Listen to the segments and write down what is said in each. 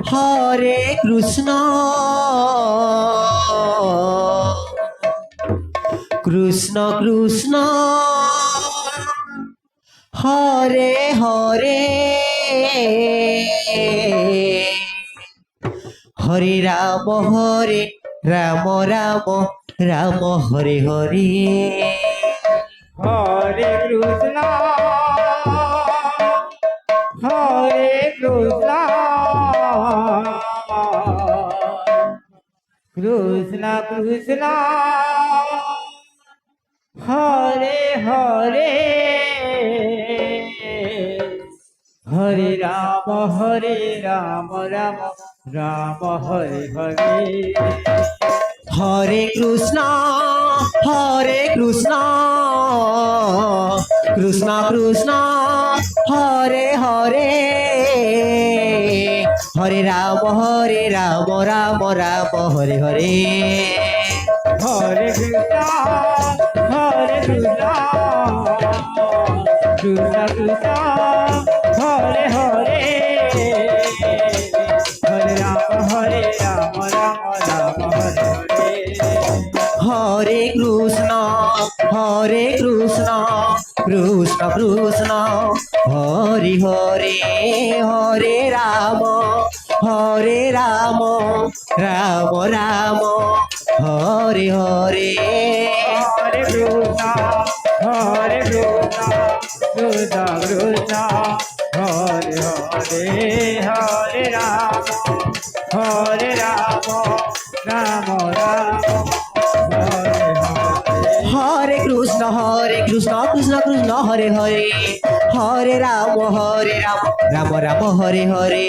হরে কৃষ্ণ কৃষ্ণ কৃষ্ণ হরে হরে হরে রাম রাম রাম হরে হরে হরে কৃষ্ণ হরে কৃষ্ণ কৃষ্ণ কৃষ্ণ হরে হরে হরে রাম রাম রাম হরে হরে হরে কৃষ্ণ কৃষ্ণ কৃষ্ণ হরে হরে হরে রাম রাম রাম হরে হরে হরে কৃষ্ণ কৃষ্ণ কৃষ্ণ হরে হরে হরে রাম রাম রাম হরে হরে হরে কৃষ্ণ কৃষ্ণ কৃষ্ণ হরে হরে হরে রাম রাম রাম হরে হরে হরে কৃষ্ণ কৃষ্ণ কৃষ্ণ হরে হরে হরে রাম রাম রাম হরে হরে হরে কৃষ্ণ কৃষ্ণ কৃষ্ণ হরে হরে হরে রাম রাম রাম হরে হরে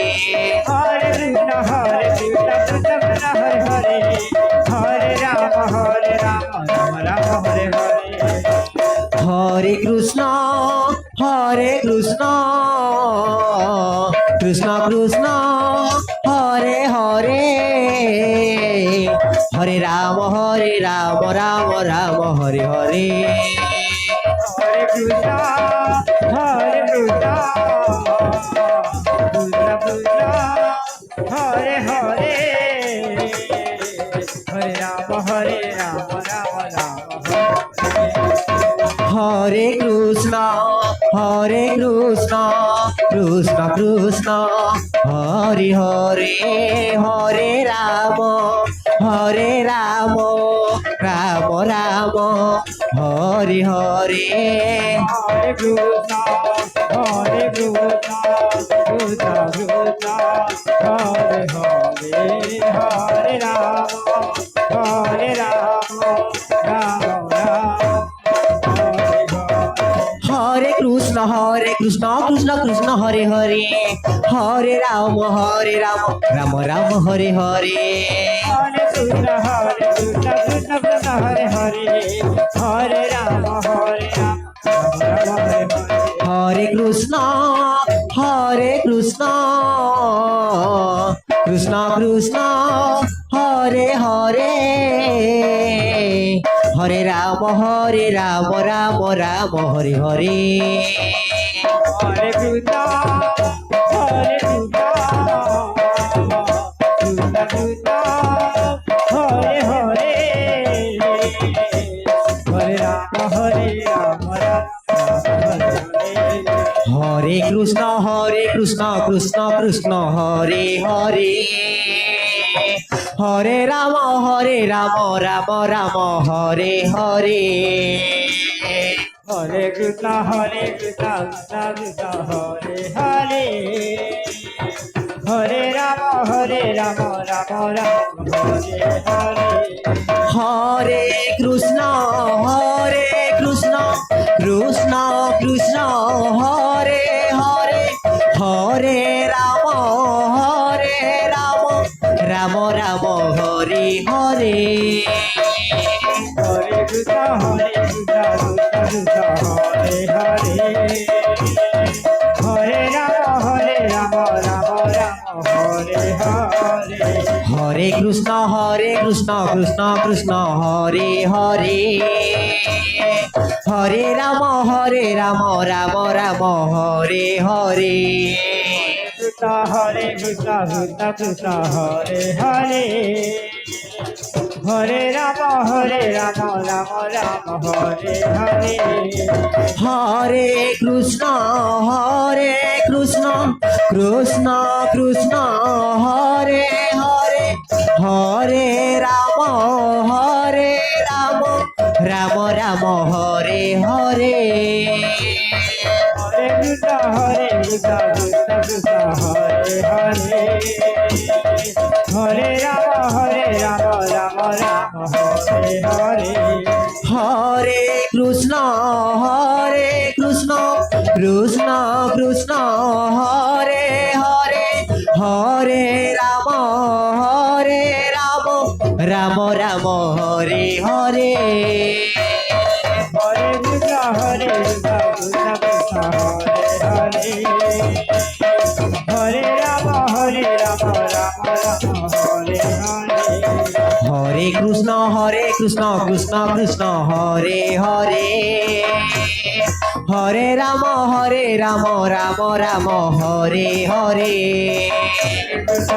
হরে কৃষ্ণ কৃষ্ণ কৃষ্ণ হরে হরে হরে রাম রাম রাম হরে হরে হরে কৃষ্ণ কৃষ্ণ কৃষ্ণ হরে হরে হরে রাম রাম রাম হরে হরে হরে কৃষ্ণ কৃষ্ণ কৃষ্ণ হরে হরে হরে রাম রাম রাম হরে কৃষ্ণ কৃষ্ণ কৃষ্ণ হরে হরে হরে রাম রাম রাম হরে হরে হরে কৃষ্ণ কৃষ্ণ কৃষ্ণ হরে হরে হরে রাম রাম রাম হরে হরে হরে কৃষ্ণ কৃষ্ণ কৃষ্ণ হরে হরে হরে রাম রাম রাম হরে হরে হরে কৃষ্ণ কৃষ্ণ কৃষ্ণ হরে হরে হরে রাম রাম হরে হরে হরে কৃষ্ণ কৃষ্ণ কৃষ্ণ হরে হরে হরে রাম রাম রাম হরে হরে হরে কৃষ্ণ কৃষ্ণ কৃষ্ণ হরে হরে হরে রাম রাম হরে হরে হরে কৃষ্ণ কৃষ্ণ কৃষ্ণ হরে হরে হরে রাম রাম রাম হরে হরে হরে কৃষ্ণ কৃষ্ণ কৃষ্ণ হরে হরে হরে রাম রাম রাম হরে হরে হরে কৃষ্ণ কৃষ্ণ কৃষ্ণ হরে হরে হরে রাম রাম রাম হরে হরে হরে কৃষ্ণ কৃষ্ণ কৃষ্ণ হরে হরে হরে রাম রাম রাম হরে হরে হরে কৃষ্ণ কৃষ্ণ কৃষ্ণ হরে হরে হরে রাম রাম রাম হরে হরে কৃষ্ণ হরে কৃষ্ণ কৃষ্ণ কৃষ্ণ হরে হরে হরে রাম রাম রাম হরে হরে হরে কৃষ্ণ কৃষ্ণ কৃষ্ণ হরে হরে হরে রাম রাম রাম হরে হরে হরে কৃষ্ণ কৃষ্ণ কৃষ্ণ হরে হরে হরে রাম রাম রাম হরে হরে হরে কৃষ্ণ কৃষ্ণ কৃষ্ণ হরে হরে হরে রাম রাম হরে হরে হরে কৃষ্ণ কৃষ্ণ কৃষ্ণ হরে হরে হরে রাম রাম রাম হরে হরে হরে কৃষ্ণ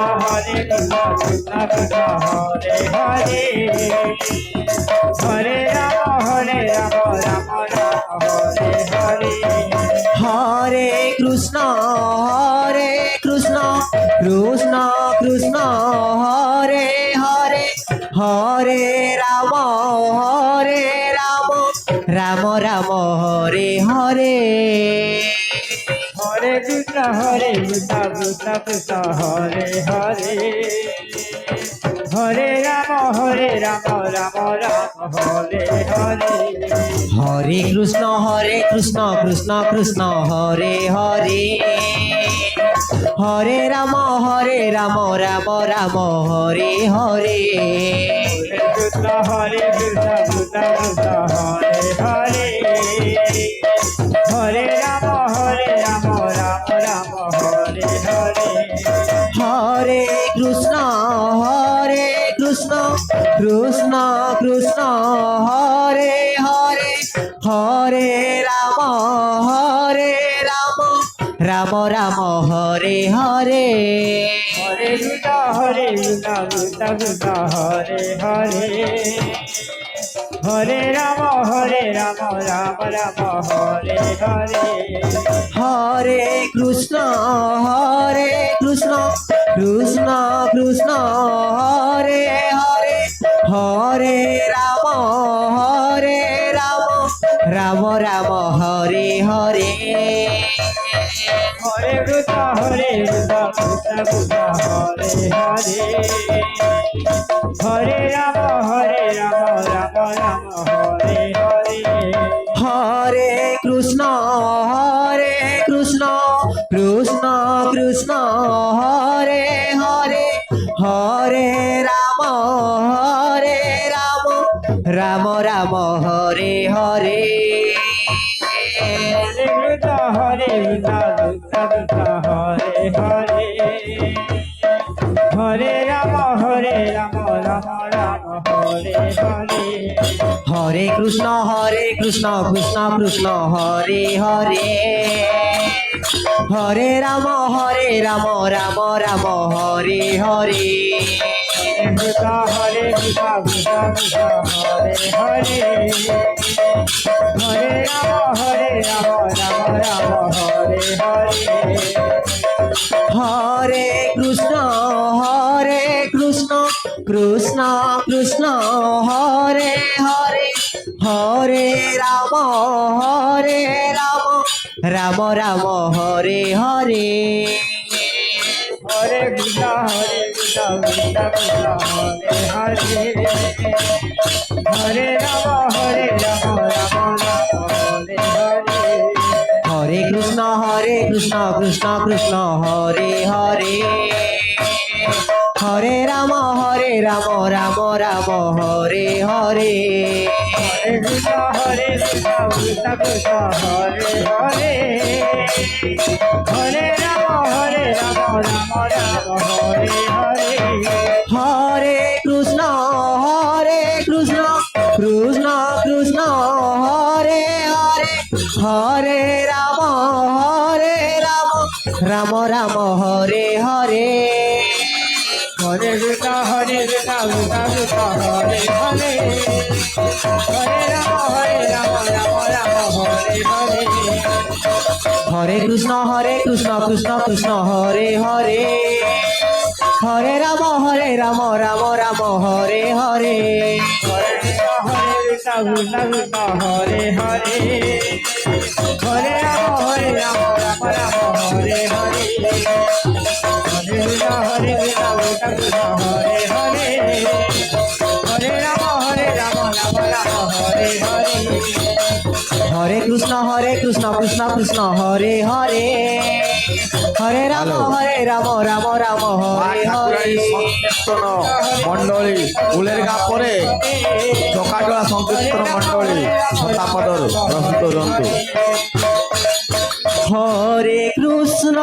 কৃষ্ণ কৃষ্ণ হরে হরে হরে রাম রাম রাম হরে হরে কৃষ্ণ কৃষ্ণ কৃষ্ণ কৃষ্ণ হরে হরে হরে রাম রাম রাম হরে হরে হরে কৃষ্ণ কৃষ্ণ কৃষ্ণ হরে হরে হরে রাম রাম হরে হরে হরে কৃষ্ণ কৃষ্ণ কৃষ্ণ হরে হরে হরে রাম রাম রাম হরে হরে হরে কৃষ্ণ কৃষ্ণ কৃষ্ণ হরে হরে হরে রাম রাম রাম হরে হরে কৃষ্ণ কৃষ্ণ কৃষ্ণ কৃষ্ণ হরে হরে হরে রাম রাম রাম হরে হরে হরে কৃষ্ণ কৃষ্ণ কৃষ্ণ হরে হরে হরে রাম রাম হরে হরে হরে কৃষ্ণ কৃষ্ণ কৃষ্ণ হরে হরে হরে রাম রাম রাম হরে হরে হরে কৃষ্ণ কৃষ্ণ কৃষ্ণ হরে হরে হরে রাম রাম হরে হরে হরে কৃষ্ণ কৃষ্ণ কৃষ্ণ হরে হরে হরে রাম রাম রাম হরে হরে হরে কৃষ্ণ কৃষ্ণ কৃষ্ণ হরে হরে হরে রাম রাম হরে হরে হরে কৃষ্ণ কৃষ্ণ কৃষ্ণ হরে হরে হরে রাম রাম রাম হরে হরে হরে কৃষ্ণ কৃষ্ণ কৃষ্ণ হরে হরে হরে রাম রাম রাম হরে হরে কৃষ্ণ কৃষ্ণ কৃষ্ণ কৃষ্ণ হরে হরে হরে রাম রাম হরে হরে হরে কৃষ্ণ কৃষ্ণ হরে হরে হরে রাম রাম হরে হরে হরে কৃষ্ণ কৃষ্ণ কৃষ্ণ হরে হরে হরে রাম রাম রাম হরে হরে হরে কৃষ্ণ কৃষ্ণ কৃষ্ণ হরে হরে হরে রাম রাম রাম হরে হরে হরে কৃষ্ণ কৃষ্ণ কৃষ্ণ হরে হরে হরে রাম রাম হরে হরে হরে কৃষ্ণ কৃষ্ণ হরে হরে হরে রাম রাম হরে হরে হরে কৃষ্ণ কৃষ্ণ কৃষ্ণ হরে হরে হরে রাম রাম রাম হরে হরে হরে কৃষ্ণ কৃষ্ণ কৃষ্ণ হরে হরে হরে রাম রাম রাম হরে হরে হরে কৃষ্ণ কৃষ্ণ হরে হরে হরে রাম রাম রাম হরে হরে হরে কৃষ্ণ কৃষ্ণ হরে হরে হরে রাম রাম রাম হরে হরে হরে কৃষ্ণ কৃষ্ণ কৃষ্ণ হরে হরে হরে রাম রাম রাম হরে হরে সংকীর্তন মন্ডলী ফুলের গা পরে চকাডোলা সংকীর্তন মন্ডলী শতাপদর প্রস্তুত রন্তু হরে কৃষ্ণ